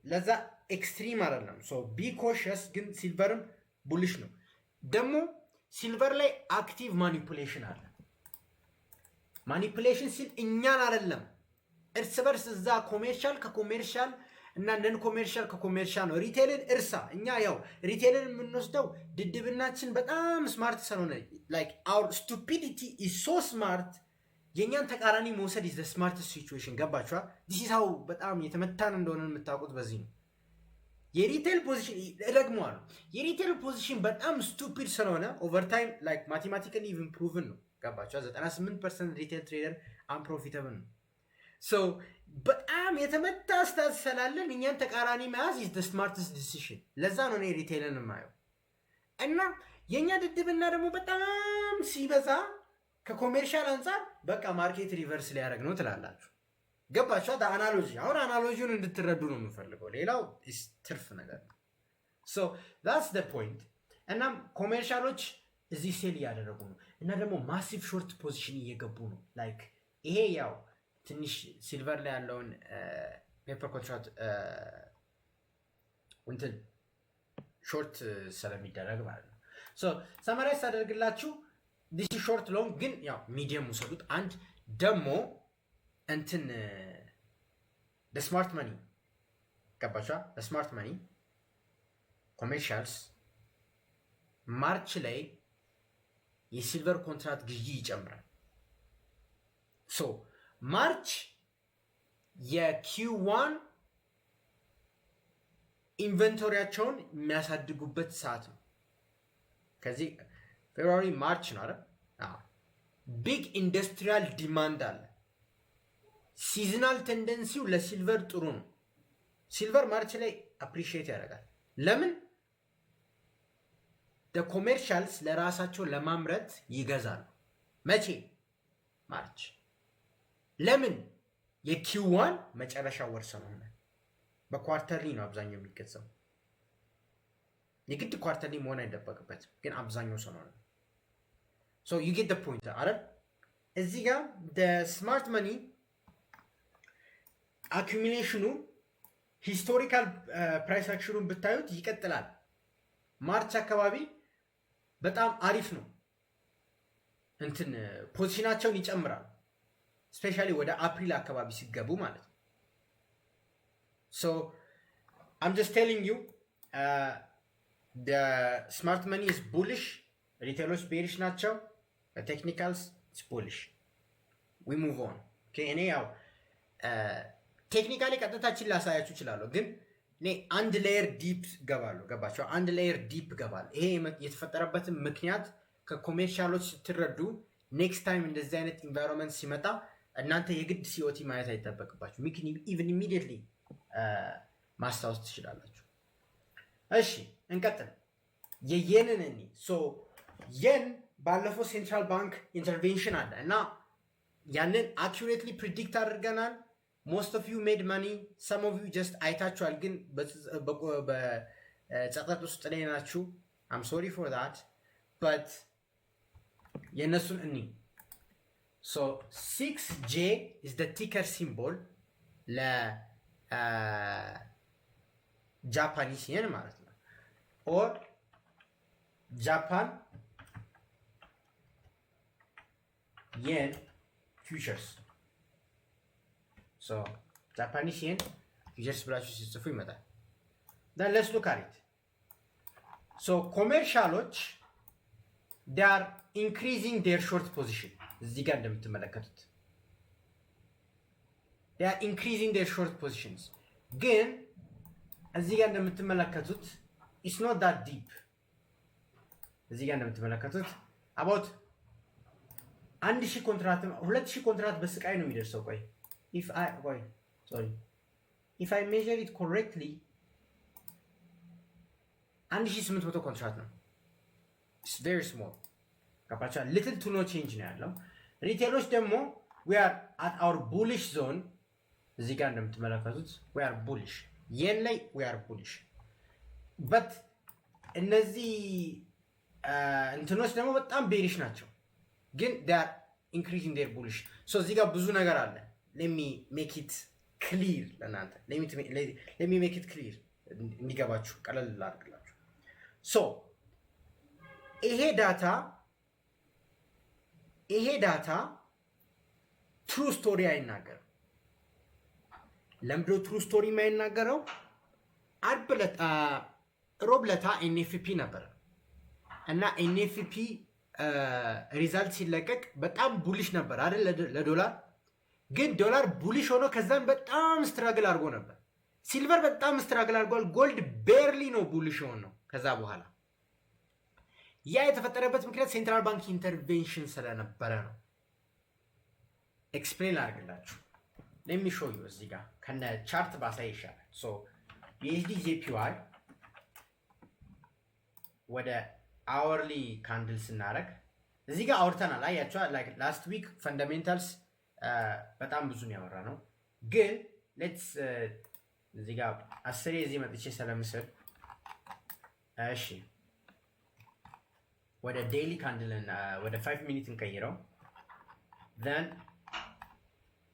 ለዛ ኤክስትሪም አይደለም። so be cautious። ግን ሲልቨርም ቡሊሽ ነው። ደግሞ ሲልቨር ላይ አክቲቭ ማኒፑሌሽን አለ። ማኒፑሌሽን ሲል እኛን አይደለም እርስ በርስ እዛ ኮሜርሻል ከኮሜርሻል እና ነን ኮሜርሻል ከኮሜርሻል ነው። ሪቴልን እርሳ። እኛ ያው ሪቴልን የምንወስደው ድድብናችን በጣም ስማርት ስለሆነ like our stupidity is so smart የኛን ተቃራኒ መውሰድ is the smartest situation። ገባችኋ? this is how በጣም የተመታን እንደሆነ የምታውቁት በዚህ ነው። የሪቴል ፖዚሽን እረግመዋለሁ። የሪቴል ፖዚሽን በጣም ስቱፒድ ስለሆነ ኦቨር ታይም like mathematically even proven ነው። ገባችኋ? 98% ሪቴል ትሬደር አንፕሮፊታብል ነው። so በጣም የተመታ ስታት ስላለን እኛን ተቃራኒ መያዝ is the smartest decision። ለዛ ነው እኔ ሪቴልን የማየው። እና የኛ ድድብና ደግሞ በጣም ሲበዛ ከኮሜርሻል አንፃር በቃ ማርኬት ሪቨርስ ሊያደርግ ነው ትላላችሁ። ገባችኋ? አናሎጂ አሁን አናሎጂውን እንድትረዱ ነው የምፈልገው። ሌላው ትርፍ ነገር ነው። so that's the point። እናም ኮሜርሻሎች እዚህ ሴል እያደረጉ ነው እና ደግሞ ማሲቭ ሾርት ፖዚሽን እየገቡ ነው። ላይክ ይሄ ያው ትንሽ ሲልቨር ላይ ያለውን ፔፐር ኮንትራክት እንትን ሾርት ስለሚደረግ ማለት ነው። ሶ ሰማራይዝ አደርግላችሁ ዲስ ሾርት ሎንግ ግን ያው ሚዲየም ውሰዱት። አንድ ደግሞ እንትን ስማርት መኒ ገባችኋ? ስማርት መኒ ኮሜርሻልስ ማርች ላይ የሲልቨር ኮንትራክት ግዢ ይጨምራል። ሶ ማርች የኪው1 ኢንቨንቶሪያቸውን የሚያሳድጉበት ሰዓት ነው። ከዚህ ፌብሩዋሪ ማርች ነው አይደል? ቢግ ኢንዱስትሪያል ዲማንድ አለ። ሲዝናል ቴንደንሲው ለሲልቨር ጥሩ ነው። ሲልቨር ማርች ላይ አፕሪሺየት ያደርጋል። ለምን? ኮሜርሻልስ ለራሳቸው ለማምረት ይገዛሉ። መቼ? ማርች። ለምን? የኪው1 መጨረሻ ወር ስለሆነ በኳርተርሊ ነው አብዛኛው የሚገዛው። የግድ ኳርተርሊ መሆን አይጠበቅበትም፣ ግን አብዛኛው ስለሆነ so you get the point አይደል? እዚህ ጋር the smart money accumulation ሂስቶሪካል ፕራይስ አክሽኑን ብታዩት ይቀጥላል። ማርች አካባቢ በጣም አሪፍ ነው። እንትን ፖዚሽናቸውን ይጨምራል። ስፔሻሊ ወደ አፕሪል አካባቢ ሲገቡ ማለት ነው። so I'm just telling you the smart money is bullish, ሪቴሎች ቤሪሽ ናቸው። ቴክኒካልስ is bullish. we move on. okay እኔ ያው ቴክኒካሊ ቀጥታችን ላሳያችሁ እችላለሁ፣ ግን እኔ አንድ ሌየር ዲፕ ገባለሁ። ገባቸው? አንድ ሌየር ዲፕ ገባለሁ። ይሄ የተፈጠረበትን ምክንያት ከኮሜርሻሎች ስትረዱ ኔክስት ታይም እንደዚህ አይነት ኢንቫይሮንመንት ሲመጣ እናንተ የግድ ሲኦቲ ማየት አይጠበቅባችሁ። ኢቨን ኢሚዲየትሊ ማስታወስ ትችላላችሁ። እሺ እንቀጥል። የየንን እኒ የን ባለፈው ሴንትራል ባንክ ኢንተርቬንሽን አለ እና ያንን አኪዩሬትሊ ፕሪዲክት አድርገናል። ሞስት ኦፍ ዩ ሜድ ማኒ፣ ሰም ኦፍ ዩ ጀስት አይታችኋል፣ ግን በጸጸት ውስጥ ላይ ናችሁ። አም ሶሪ ፎር ዛት በት የእነሱን እኒ 6J is the ticker symbol ለጃፓኒስ የን ማለት ነው ኦር ጃፓን yen futures. So Japanese yen futures ብላችሁ ሲጽፉ ይመጣል። Then let's look at it. So commercialoች they are increasing their short position. እዚህ ጋር እንደምትመለከቱት they are increasing their short positions. ግን እዚህ ጋር እንደምትመለከቱት it's not that deep. እዚህ ጋር እንደምትመለከቱት about 1000 ኮንትራት 2000 ኮንትራት በስቃይ ነው የሚደርሰው። ቆይ if I measure it correctly 1800 ኮንትራት ነው። it's very small ካፓቻ little to no change ነው ያለው። ሪቴሎች ደግሞ we are at our bullish zone። እዚህ ጋር እንደምትመለከቱት we are bullish yen ላይ we are bullish but እነዚህ እንትኖች ደግሞ በጣም ቤሪሽ ናቸው። ግን they are increasing their bullish. So እዚህ ጋር ብዙ ነገር አለ። let me make it clear ለናንተ let me make it clear እንዲገባችሁ ቀለል ላድርግላችሁ። so ይሄ ዳታ true story አይናገርም። ለምንድነው true story የማይናገረው? ሮብ ዕለት NFP ነበር እና NFP ሪዛልት ሲለቀቅ በጣም ቡሊሽ ነበር አይደል ለዶላር። ግን ዶላር ቡሊሽ ሆኖ ከዛም በጣም ስትራግል አድርጎ ነበር። ሲልቨር በጣም ስትራግል አድርጓል። ጎልድ ቤርሊ ነው ቡሊሽ ሆኖ ከዛ በኋላ ያ የተፈጠረበት ምክንያት ሴንትራል ባንክ ኢንተርቬንሽን ስለነበረ ነው። ኤክስፕሌን አድርግላችሁ let me show you እዚህ ጋር ከነ ቻርት ባሳይ ይሻላል። so USD JPY ወደ አወርሊ ካንድል ስናረግ እዚህ ጋር አውርተናል። አያችሁ like last week fundamentals በጣም ብዙ ነው ያወራ ነው። ግን let's እዚህ ጋር አስሬ እዚህ መጥቼ ስለምስል እሺ ወደ ዴይሊ ካንድል እና ወደ 5 ሚኒት እንቀይረው። then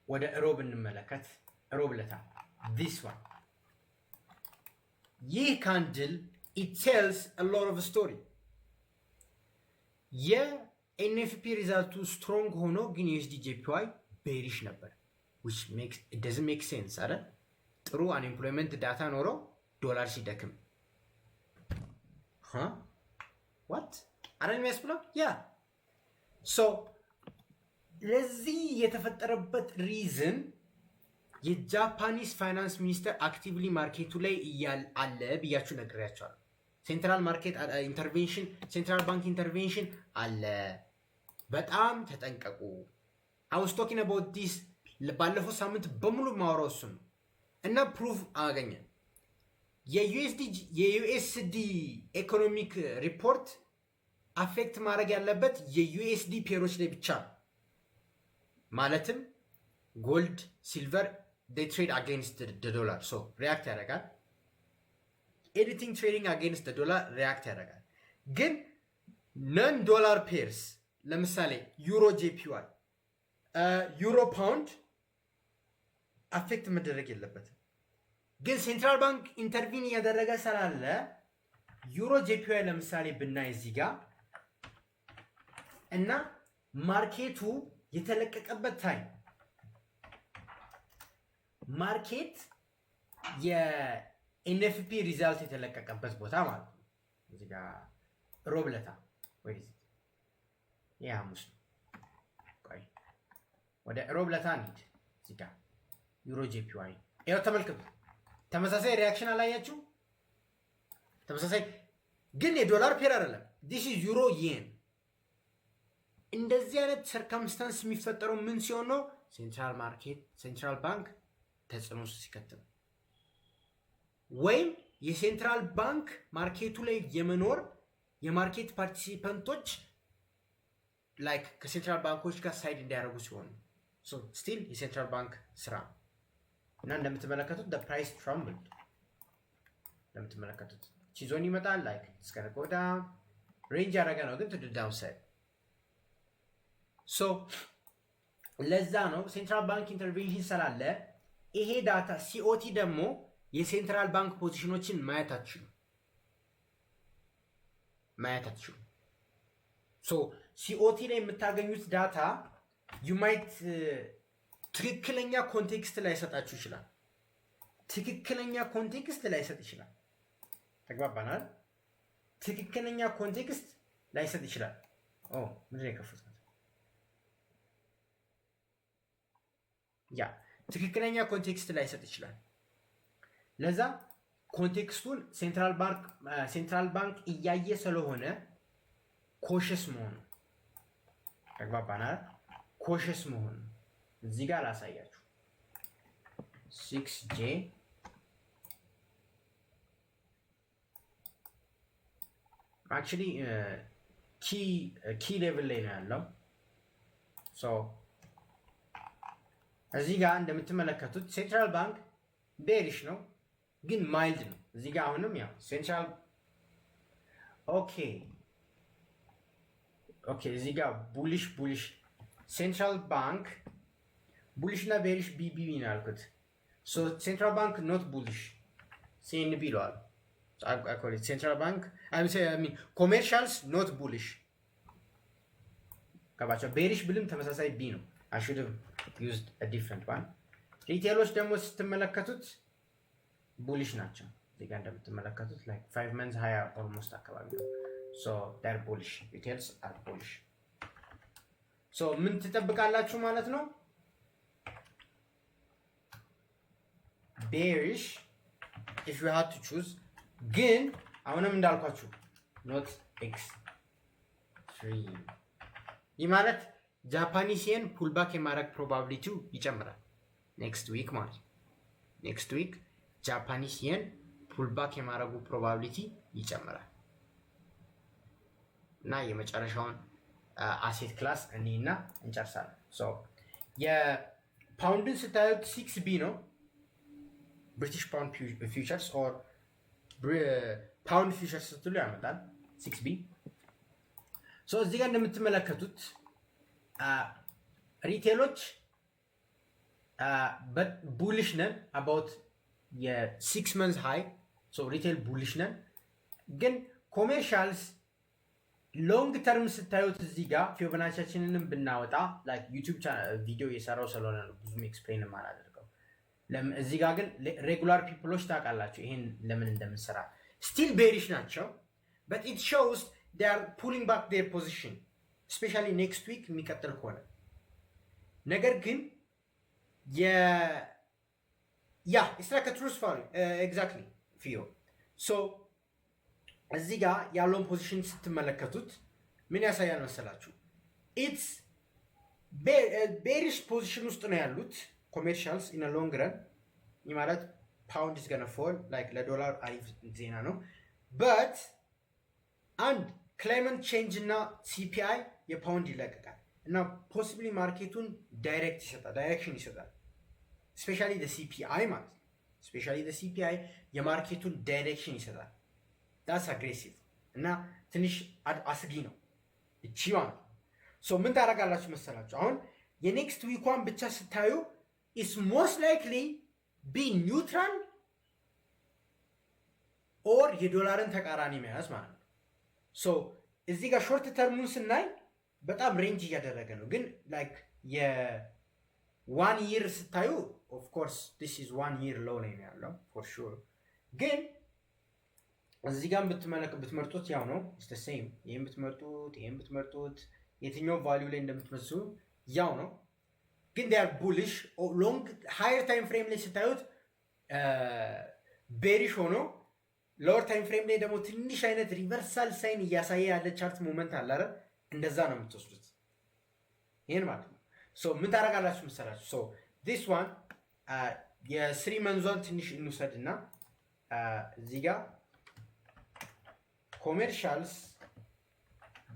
ወደ ሮብ እንመለከት። ሮብ ለታ this one ይህ ካንድል it tells a lot of a story። የኤንኤፍፒ ሪዛልቱ ስትሮንግ ሆኖ ግን ዩኤስዲ ጄፒዋይ ቤሪሽ ነበር which makes it doesn't make sense አይደል? ጥሩ አንኤምፕሎይመንት ዳታ ኖሮ ዶላር ሲደክም what አይደል የሚያስብለው? ያ so ለዚህ የተፈጠረበት ሪዝን የጃፓኒስ ፋይናንስ ሚኒስተር አክቲቭሊ ማርኬቱ ላይ አለ ብያችሁ ነግሬያቸዋለሁ። ሴንትራል ማርኬት ኢንተርቬንሽን ሴንትራል ባንክ ኢንተርቬንሽን አለ፣ በጣም ተጠንቀቁ። I was talking about this ባለፈው ሳምንት በሙሉ ማወራው እሱን ነው እና ፕሩፍ አገኘን። የዩኤስዲ ኢኮኖሚክ ሪፖርት አፌክት ማድረግ ያለበት የዩኤስዲ ፔሮች ላይ ብቻ ነው። ማለትም ጎልድ ሲልቨር they trade against the dollar so react ያደርጋል። ኤኒቲንግ ትሬዲንግ against the dollar react ያደርጋል። ግን ነን ዶላር ፔርስ ለምሳሌ ዩሮ ጄፒዋይ ዩሮ ፓውንድ አፌክት መደረግ የለበትም። ግን ሴንትራል ባንክ ኢንተርቪን እያደረገ ስላለ ዩሮ ጄፒዋይ ለምሳሌ ብናይ እዚህ ጋር እና ማርኬቱ የተለቀቀበት ታይም ማርኬት የኤንኤፍፒ ሪዛልት የተለቀቀበት ቦታ ማለት ነው። እዚህ ጋር ሮብ ዕለት ወይ ያ ሐሙስ ቆይ ወደ ሮብ ዕለት እንሂድ። እዚህ ጋር ዩሮ ጄፒዋይ ይኸው ተመልከቱ። ተመሳሳይ ሪያክሽን አላያችሁ? ተመሳሳይ ግን የዶላር ፔር አይደለም። ዲስ ኢዝ ዩሮ የን። እንደዚህ አይነት ሰርከምስታንስ የሚፈጠረው ምን ሲሆን ነው? ሴንትራል ባንክ ተጽዕኖ ሲከት ነው። ወይም የሴንትራል ባንክ ማርኬቱ ላይ የመኖር የማርኬት ፓርቲሲፐንቶች ላይክ ከሴንትራል ባንኮች ጋር ሳይድ እንዲያደርጉ ሲሆኑ ስቲል የሴንትራል ባንክ ስራ እና እንደምትመለከቱት ፕራይስ ትራምብል እንደምትመለከቱት ቺዞን ይመጣል ላይክ እስከ ነቆዳ ሬንጅ ያደረገ ነው ግን ቱ ዳውን ሳይድ ለዛ ነው ሴንትራል ባንክ ኢንተርቬንሽን ስላለ ይሄ ዳታ ሲኦቲ ደግሞ የሴንትራል ባንክ ፖዚሽኖችን ማየት አትችሉም። ሲኦቲ ላይ የምታገኙት ዳታ ዩማይት ትክክለኛ ኮንቴክስት ላይ ሰጣችሁ ይችላል። ትክክለኛ ኮንቴክስት ላይ ሰጥ ይችላል። ተግባባናል? ትክክለኛ ኮንቴክስት ላይ ሰጥ ይችላል። ምንድን ነው የከፈትኩት? ትክክለኛ ኮንቴክስት ላይ ሰጥ ይችላል። ለዛ ኮንቴክስቱን ሴንትራል ባንክ እያየ ስለሆነ ኮሸስ መሆኑ ተግባባናል። ኮሸስ መሆኑ እዚህ ጋር ላሳያችሁ 6J አክቹሊ ኪ ሌቭል ላይ ነው ያለው። እዚህ ጋር እንደምትመለከቱት ሴንትራል ባንክ ቤሪሽ ነው ግን ማይልድ ነው። እዚህ ጋር አሁንም ያው ሴንትራል ኦኬ እዚህ ጋር ቡሊሽ ሴንትራል ባንክ ቡሊሽ እና ቤሪሽ ቢቢ ነው ያልኩት። ሴንትራል ባንክ ኖት ቡሊሽ ሲኤንቢ ይለዋል። ሴንትራል ባንክ ኮሜርሻልስ ኖት ቡሊሽ ገባቸው። ቤሪሽ ብልም ተመሳሳይ ቢ ነው። I should have used a different one. ሪቴሎች ደግሞ ስትመለከቱት ቡሊሽ ናቸው። እዚህ ጋር እንደምትመለከቱት like 5 months higher almost አካባቢ ነው። they're bullish. Retails are bullish. ምን ትጠብቃላችሁ ማለት ነው? bearish if you had to choose ግን አሁንም እንዳልኳችሁ not extreme ይህ ማለት ጃፓኒስ yen ፑልባክ የማድረግ ፕሮባቢሊቲው ይጨምራል ኔክስት ዊክ ማለት ነው። ኔክስት ዊክ ጃፓኒስ yen ፑልባክ የማድረጉ ፕሮባቢሊቲ ይጨምራል እና የመጨረሻውን አሴት ክላስ እኔና እንጨርሳለን። የፓውንድን ስታዩት 6B ነው ብሪቲሽ ፓውንድ ፊውቸርስ ኦር ፓውንድ ፊውቸርስ ስትሉ ያመጣል 6B። እዚህ ጋር እንደምትመለከቱት ሪቴሎች ቡሊሽ ነን አባውት የ6 months ሃይ ሪቴል ቡሊሽ ነን። ግን ኮሜርሻልስ ሎንግ ተርም ስታዩት እዚህ ጋር ፊቦናቻችንንም ብናወጣ ላይክ ዩቲዩብ ቪዲዮ የሰራው ስለሆነ ነው ብዙም ኤክስፕሌን አላደርገው። እዚህ ጋር ግን ሬጉላር ፒፕሎች ታውቃላችሁ ይሄን ለምን እንደምንሰራ። ስቲል ቤሪሽ ናቸው but it shows they are pulling back their position especially next week የሚቀጥል ከሆነ ነገር ግን it's like a truth value exactly ፊዮ እዚህ ጋር ያለውን ፖዚሽን ስትመለከቱት ምን ያሳያል መሰላችሁ? ኢትስ ቤሪሽ ፖዚሽን ውስጥ ነው ያሉት ኮሜርሻልስ ኢን ሎንግ ረን። ይህ ማለት ፓውንድ ኢዝ ገና ፎል ላይክ ለዶላር አሪፍ ዜና ነው። በት አንድ ክላይመት ቼንጅ እና ሲፒአይ የፓውንድ ይለቀቃል እና ፖሲብሊ ማርኬቱን ዳይሬክሽን ይሰጣል። ስፔሻሊ ሲፒአይ ማለት ነው። ስፔሻሊ ሲፒአይ የማርኬቱን ዳይሬክሽን ይሰጣል። ዳስ አግሬሲቭ እና ትንሽ አስጊ ነው እቺ ማለት ነው። ምን ታደርጋላችሁ መሰላችሁ? አሁን የኔክስት ዊኳን ብቻ ስታዩ ኢስ ሞስት ላይክሊ ቢ ኒውትራል ኦር የዶላርን ተቃራኒ መያዝ ማለት ነው። እዚህ ጋር ሾርት ተርሙን ስናይ በጣም ሬንጅ እያደረገ ነው። ግን ላይክ የዋን ይር ስታዩ ኦፍ ኮርስ ዲስ ኢዝ ዋን ይር ሎው ላይ ነው ያለው ፎር ሹር። ግን እዚህ ጋር ብትመርጡት ያው ነው the same። ይሄን ብትመርጡት የትኛው ቫልዩ ላይ እንደምትመርጡ ያው ነው። ግን they are bullish long higher time frame ላይ ስታዩት bearish ሆኖ lower time frame ላይ ደግሞ ትንሽ አይነት ሪቨርሳል ሳይን እያሳየ ያለ ቻርት ሞመንት አለ አይደል? እንደዛ ነው የምትወስዱት። ይሄን ማለት ነው። ሶ ምን ታደርጋላችሁ መሰላችሁ? ሶ this one የስሪ መንዟን ትንሽ እንውሰድና እዚህ ጋር ኮሜርሻልስ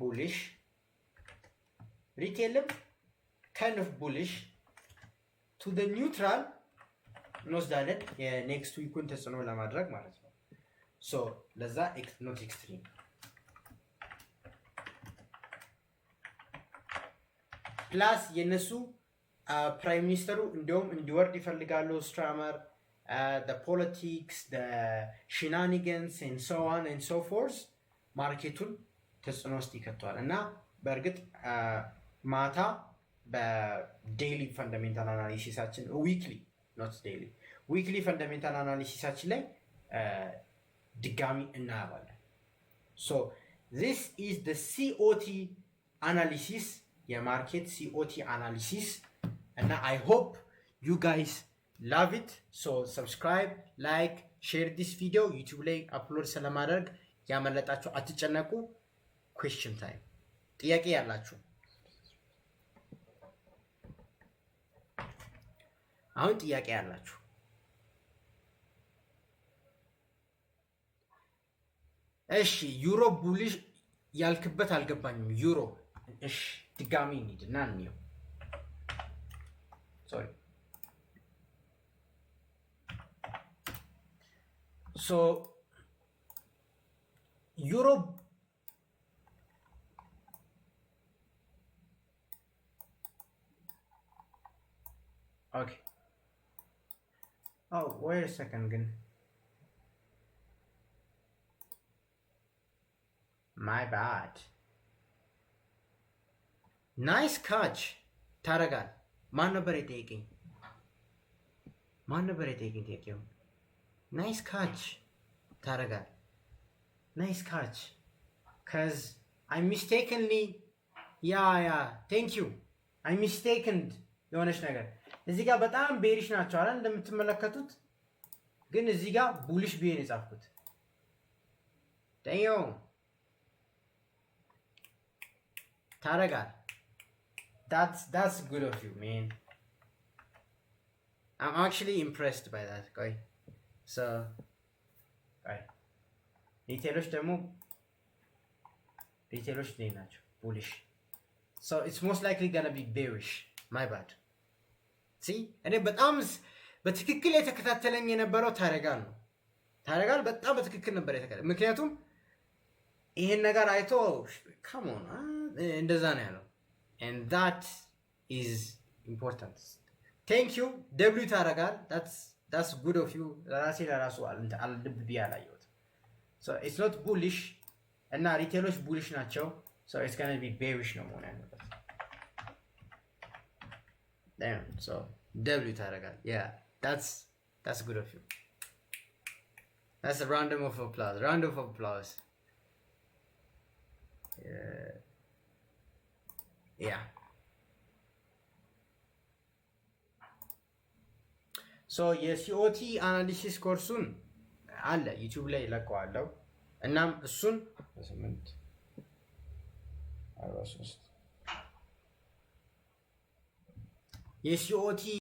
bullish ሪቴልም kind of bullish to the neutral እንወስዳለን የኔክስት ዊኩን ተጽዕኖ ለማድረግ ማለት ነው። ሶ ለዛ not extreme ፕላስ የነሱ ፕራይም ሚኒስተሩ እንዲሁም እንዲወርድ ይፈልጋሉ ስትራመር the politics the shenanigans and so on and so forth ማርኬቱን ተጽዕኖ ውስጥ ይከተዋል እና በእርግጥ ማታ በዴይሊ ፈንዳሜንታል አናሊሲሳችን ዊክሊ ኖት ዴይሊ ዊክሊ ፈንዳሜንታል አናሊሲሳችን ላይ ድጋሚ እናያለን። ሶ this is the COT analysis የማርኬት COT analysis እና I hope you guys love it. So subscribe, like, share this video YouTube ላይ አፕሎድ ስለማድረግ ያመለጣችሁ አትጨነቁ። question time ጥያቄ ያላችሁ አሁን ጥያቄ ያላችሁ እሺ ዩሮ ቡሊሽ ያልክበት አልገባኝም። ዩሮ እሺ ድጋሚ እንሂድና እንየው። ሶሪ ሶ ዩሮ okay. Oh, wait a second again. My bad. Nice catch. Taragal. Man number taking. Take you. Nice catch. Taragal. Nice catch. Cause I mistakenly. Yeah. Thank you. I mistaken. የሆነች ነገር እዚህ ጋር በጣም ቤሪሽ ናቸው አይደል እንደምትመለከቱት፣ ግን እዚህ ጋር ቡሊሽ ቢሄን የጻፍኩት ደዮ ታረጋል። that's good of you man. I'm actually impressed by that guy. So ሪቴሎች ደግሞ ሪቴሎች ላይ ናቸው ቡሊሽ. So it's most likely gonna be bearish. My bad. See? እኔ በጣም በትክክል የተከታተለኝ የነበረው ታረጋል ነው። ታረጋል በጣም በትክክል ነበር የተከታተለ። ምክንያቱም ይሄን ነገር አይቶ come on እንደዛ ነው ያለው. And that is important. Thank you W ታረጋል. That's good of you. ለራሱ አልልብ ቢያላየሁት. So it's not bullish እና ሪቴሎች bullish ናቸው. So it's going to be bearish ነው መሆን ያለበት. Damn, so W Taragal. Yeah, that's good of you. That's a round of applause. Round of applause. Yeah. So yes, COT analysis ኮርሱን አለ ዩቲዩብ ላይ ለቀዋለሁ። እናም እሱን 8 43 የሲኦቲ